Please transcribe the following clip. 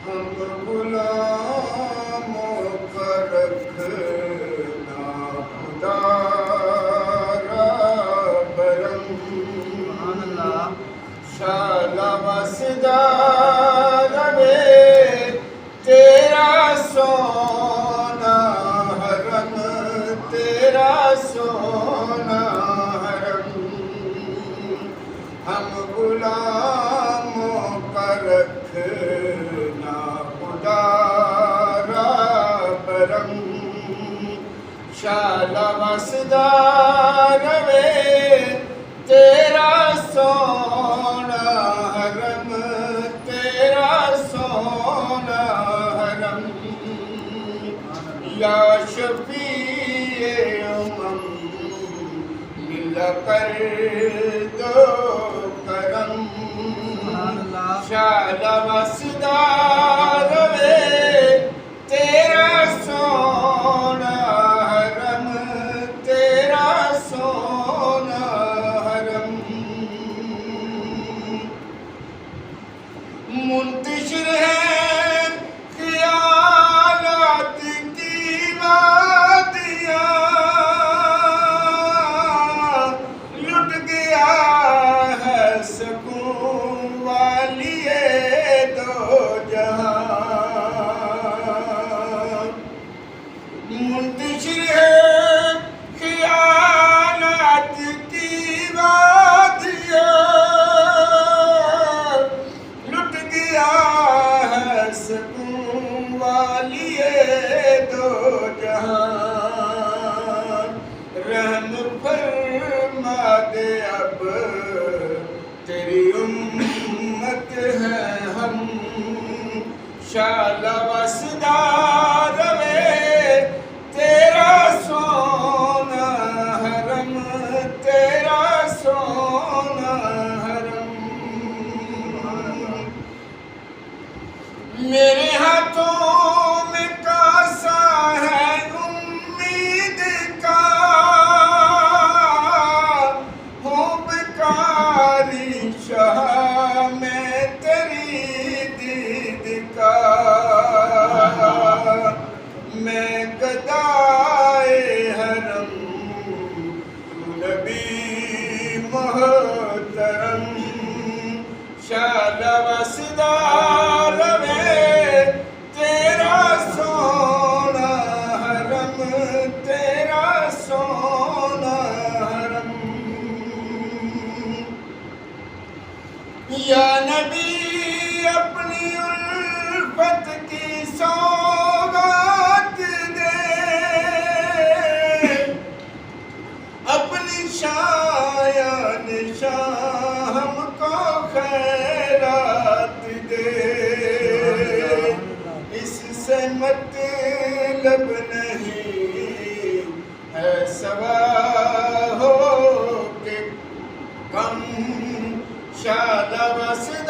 ہم غلاموں کا رکھنا خدا را برم شالا وسدا ربے تیرا سونا حرم تیرا سونا حرم ہم غلاموں کا رکھنا خدا را برم شالا وسدا ربے تیرا سونا حرم تیرا سونا حرم یا شفیع امم مل کر دو کرم شالا وسدا ربے تیرا سونا حرم تیرا سونا حرم منتشر ہے خیالات کی وادیاں لٹ گیا ہے سکون والی دو جہاں منتشر ہے خیالات کی وادیاں لٹ گیا ہے سکون والی دو جہاں رحم فرما دے اب تیری امت ہے ہم شالا وسدا ربے تیرا سونا حرم تیرا سونا حرم میرے ہاتھوں میں کاسا ہے امید کا ہوں بکاری شاہ میں تیری دید کا میں گدائے حرم تو نبی محترم شالا وسدا ربے تیرا سونا حرم تیرا سونا حرم یا نبی اپنی الفت کی سوگات دے اپنی شایان شاہ ہم کو خیرات دے اس سے مطلب نہیں ہے سوا ہو کہ کم شالا وسدا